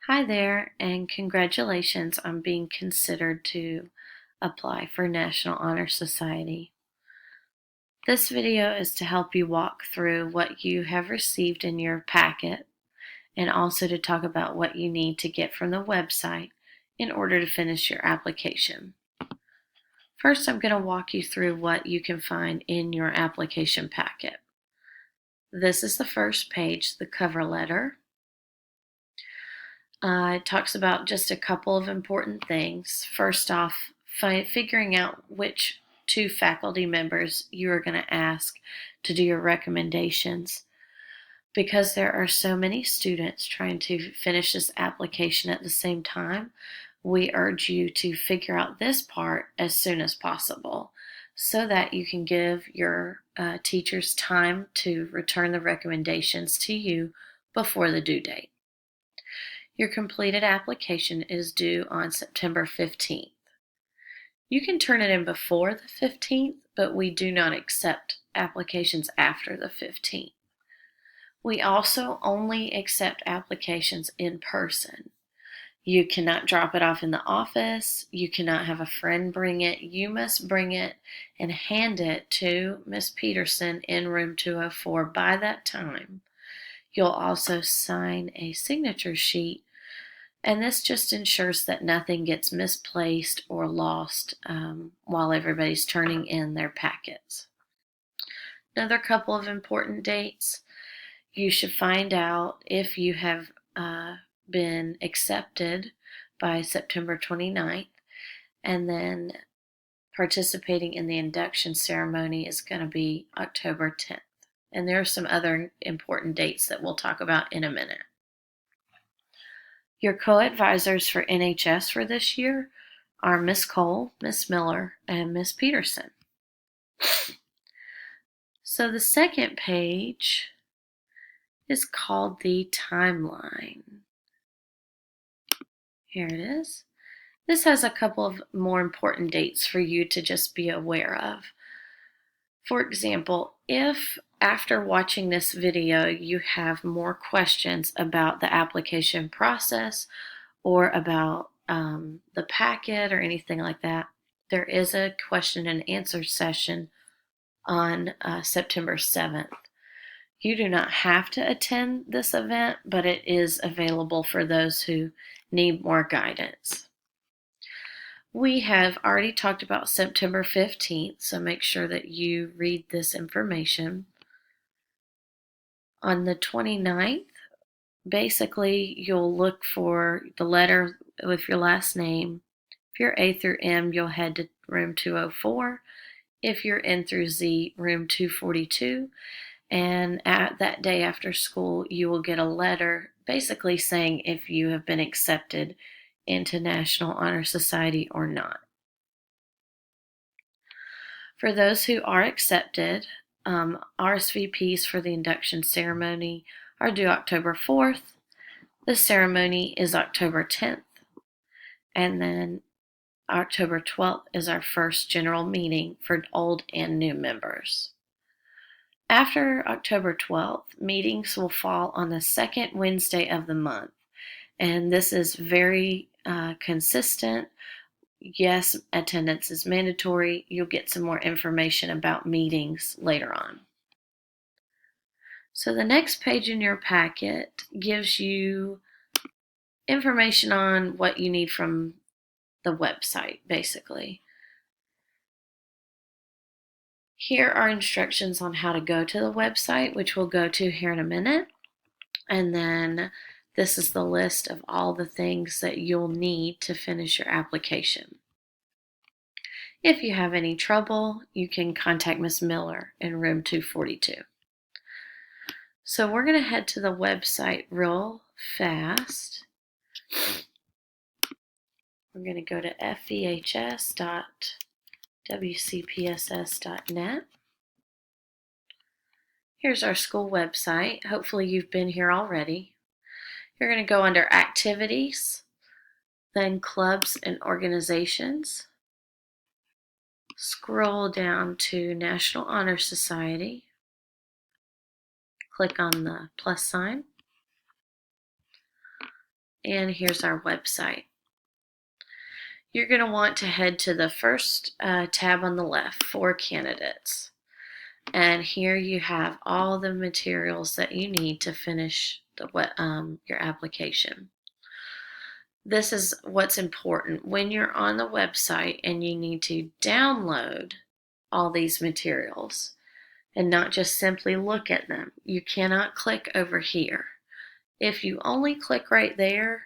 Hi there, and congratulations on being considered to apply for National Honor Society. This video is to help you walk through what you have received in your packet and also to talk about what you need to get from the website in order to finish your application. First, I'm going to walk you through what you can find in your application packet. This is the first page, the cover letter. It talks about just a couple of important things. First off, figuring out which two faculty members you are going to ask to do your recommendations. Because there are so many students trying to finish this application at the same time, we urge you to figure out this part as soon as possible so that you can give your teachers time to return the recommendations to you before the due date. Your completed application is due on September 15th. You can turn it in before the 15th, but we do not accept applications after the 15th. We also only accept applications in person. You cannot drop it off in the office. You cannot have a friend bring it. You must bring it and hand it to Ms. Peterson in room 204 by that time. You'll also sign a signature sheet, and this just ensures that nothing gets misplaced or lost while everybody's turning in their packets. Another couple of important dates. You should find out if you have been accepted by September 29th, and then participating in the induction ceremony is going to be October 10th. And there are some other important dates that we'll talk about in a minute. Your co-advisors for NHS for this year are Ms. Cole, Ms. Miller, and Ms. Peterson. So the second page is called the timeline. Here it is. This has a couple of more important dates for you to just be aware of. For example, if after watching this video you have more questions about the application process or about the packet or anything like that, there is a question and answer session on September 7th. You do not have to attend this event, but it is available for those who need more guidance. We have already talked about September 15th, so make sure that you read this information. On the 29th, basically you'll look for the letter with your last name. If you're A through M, you'll head to room 204. If you're N through Z, room 242. And at that day after school, you will get a letter basically saying if you have been accepted into National Honor Society or not. For those who are accepted, RSVPs for the induction ceremony are due October 4th. The ceremony is October 10th. And then October 12th is our first general meeting for old and new members. After October 12th, meetings will fall on the second Wednesday of the month. And this is very consistent. Yes, attendance is mandatory. You'll get some more information about meetings later on. So the next page in your packet gives you information on what you need from the website, basically. Here are instructions on how to go to the website, which we'll go to here in a minute. And then this is the list of all the things that you'll need to finish your application. If you have any trouble, you can contact Ms. Miller in room 242. So we're going to head to the website real fast. We're going to go to fehs.wcpss.net. Here's our school website. Hopefully you've been here already. You're going to go under Activities, then Clubs and Organizations. Scroll down to National Honor Society. Click on the plus sign. and here's our website. You're going to want to head to the first tab on the left for candidates. And here you have all the materials that you need to finish your application. This is what's important. When you're on the website and you need to download all these materials and not just simply look at them, you cannot click over here. If you only click right there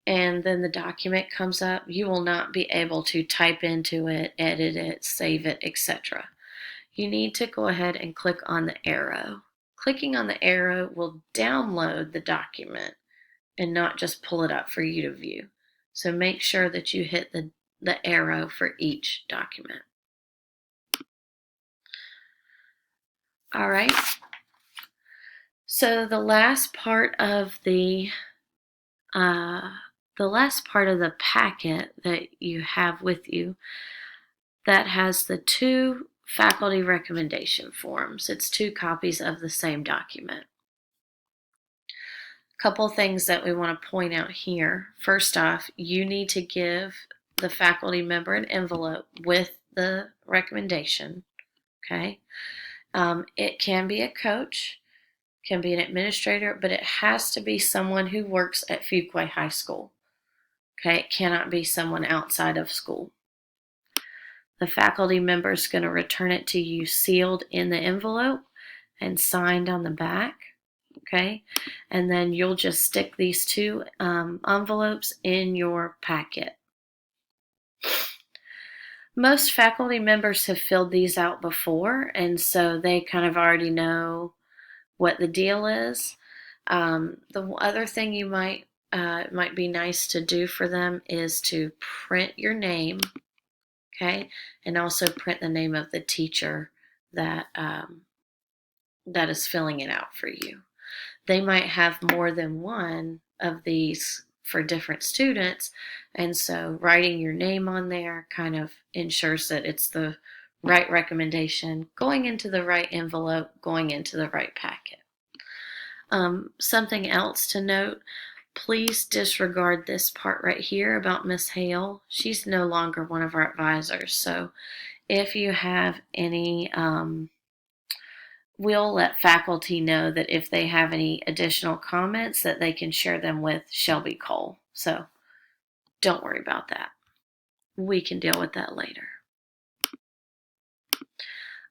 and then the document comes up, you will not be able to type into it, edit it, save it, etc. You need to go ahead and click on the arrow. Clicking on the arrow will download the document and not just pull it up for you to view. So make sure that you hit the arrow for each document. All right. So the last part of the packet that you have with you that has the 2 faculty recommendation forms. It's 2 copies of the same document. A couple things that we want to point out here. First off, you need to give the faculty member an envelope with the recommendation. Okay. It can be a coach, can be an administrator, but it has to be someone who works at Fuquay High School. Okay, it cannot be someone outside of school. The faculty member is going to return it to you sealed in the envelope and signed on the back. Okay, and then you'll just stick these 2 envelopes in your packet. Most faculty members have filled these out before, and so they kind of already know what the deal is. The other thing you might be nice to do for them is to print your name, okay, and also print the name of the teacher that is filling it out for you. They might have more than one of these for different students, and so writing your name on there kind of ensures that it's the right recommendation going into the right envelope, going into the right packet. Something else to note, please disregard this part right here about Miss Hale. She's no longer one of our advisors, so if you have any we'll let faculty know that if they have any additional comments that they can share them with Shelby Cole. So don't worry about that. We can deal with that later.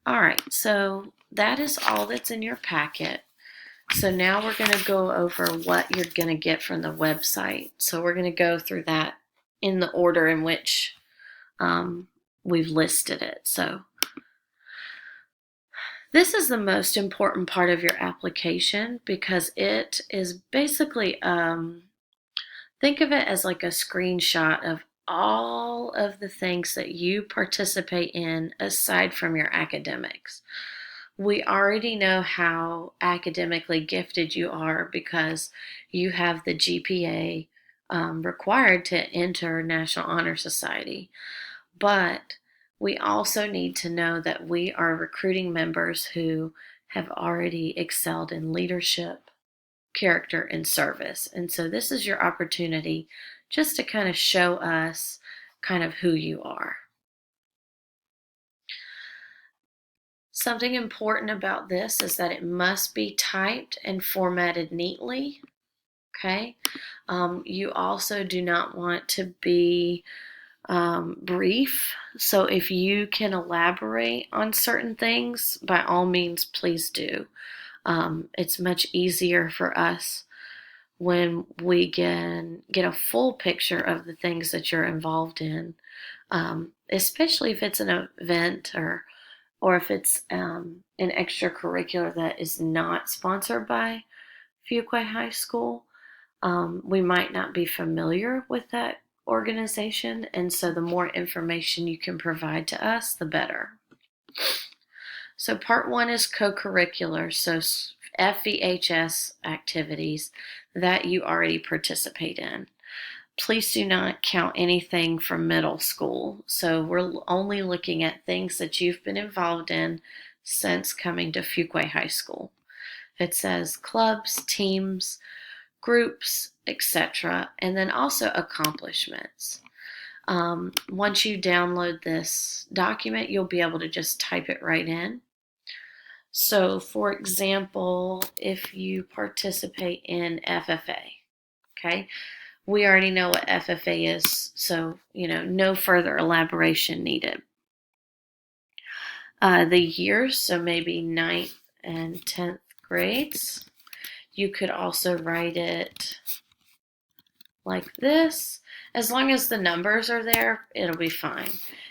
All right, so that is all that's in your packet. So now we're going to go over what you're going to get from the website. So we're going to go through that in the order in which we've listed it. So this is the most important part of your application because it is basically, think of it as like a screenshot of all of the things that you participate in aside from your academics. We already know how academically gifted you are because you have the GPA required to enter National Honor Society. But we also need to know that we are recruiting members who have already excelled in leadership, character, and service. And so this is your opportunity just to kind of show us kind of who you are. Something important about this is that it must be typed and formatted neatly. Okay. You also do not want to be brief. So if you can elaborate on certain things, by all means, please do. It's much easier for us when we can get a full picture of the things that you're involved in, especially if it's an event or if it's an extracurricular that is not sponsored by Fuquay High School. We might not be familiar with that organization, and so the more information you can provide to us, the better. So part 1 is co-curricular, so FEHS activities that you already participate in. Please do not count anything from middle school. So we're only looking at things that you've been involved in since coming to Fuquay High School. It says clubs, teams, groups, etc., and then also accomplishments. Once you download this document, you'll be able to just type it right in. So, for example, if you participate in FFA, okay, we already know what FFA is, so, no further elaboration needed. The years, so maybe 9th and 10th grades. You could also write it like this. As long as the numbers are there, it'll be fine.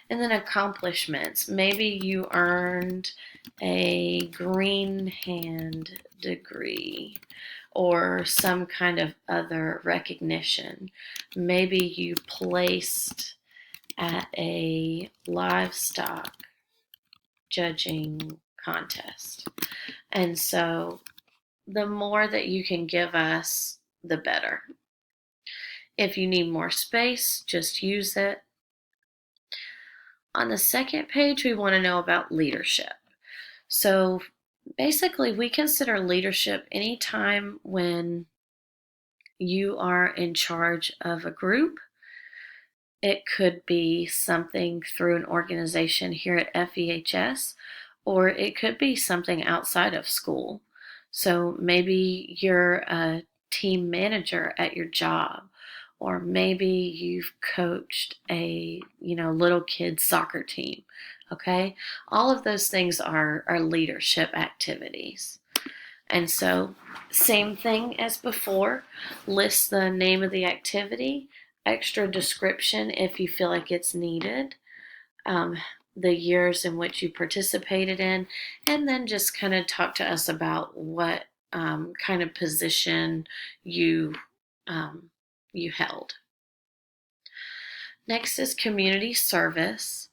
And then accomplishments. Maybe you earned a green hand degree or some kind of other recognition. Maybe you placed at a livestock judging contest. And so the more that you can give us, the better. If you need more space, just use it. On the second page, we want to know about leadership. So basically, we consider leadership any time when you are in charge of a group. It could be something through an organization here at FEHS, or it could be something outside of school. So maybe you're a team manager at your job, or maybe you've coached a little kid soccer team. Okay, all of those things are leadership activities. And so, same thing as before, list the name of the activity, extra description if you feel like it's needed, the years in which you participated in, and then just kind of talk to us about what kind of position you held. Next is community service.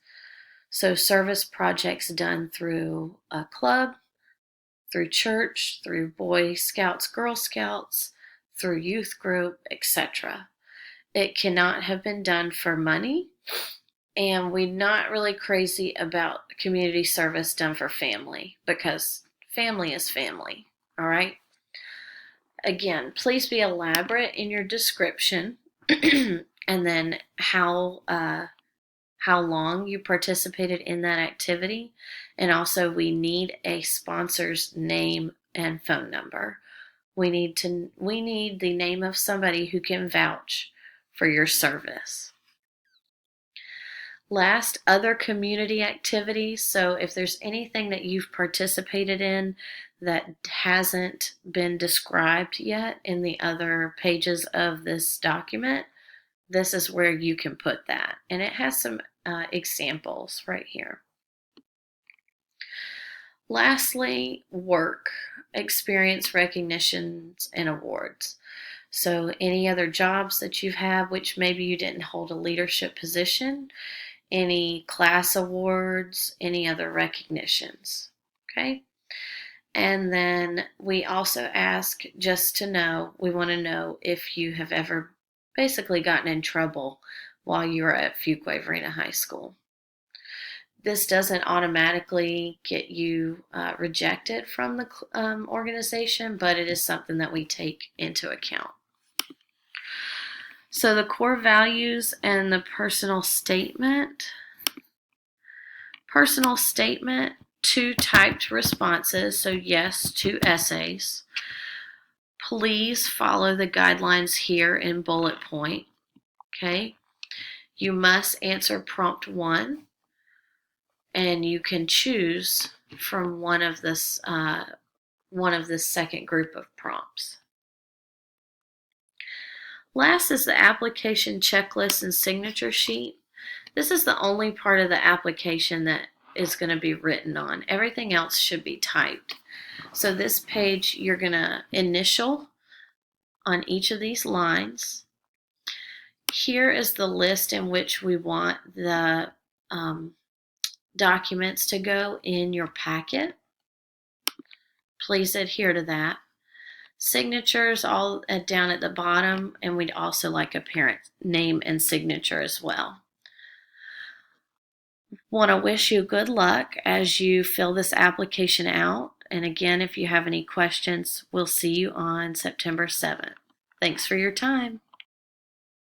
So service projects done through a club, through church, through Boy Scouts, Girl Scouts, through youth group, etc. It cannot have been done for money, and we're not really crazy about community service done for family, because family is family, all right? Again, please be elaborate in your description and then how long you participated in that activity. And also, we need a sponsor's name and phone number. We need the name of somebody who can vouch for your service. Last, other community activities. So if there's anything that you've participated in that hasn't been described yet in the other pages of this document, this is where you can put that. And it has some examples right here. Lastly, work, experience, recognitions, and awards. So any other jobs that you've had, which maybe you didn't hold a leadership position, any class awards, any other recognitions, okay? And then we also ask just to know, we want to know if you have ever basically gotten in trouble while you were at Fuquay-Varina High School. This doesn't automatically get you rejected from the organization, but it is something that we take into account. So the core values and the personal statement. Personal statement, 2 typed responses, so yes, 2 essays. Please follow the guidelines here in bullet point, okay? You must answer prompt 1, and you can choose from one of this second group of prompts. Last is the application checklist and signature sheet. This is the only part of the application that is going to be written on. Everything else should be typed. So this page, you're going to initial on each of these lines. Here is the list in which we want the documents to go in your packet. Please adhere to that. Signatures all down at the bottom, and we'd also like a parent name and signature as well. Want to wish you good luck as you fill this application out. And again, if you have any questions, we'll see you on September 7th. Thanks for your time.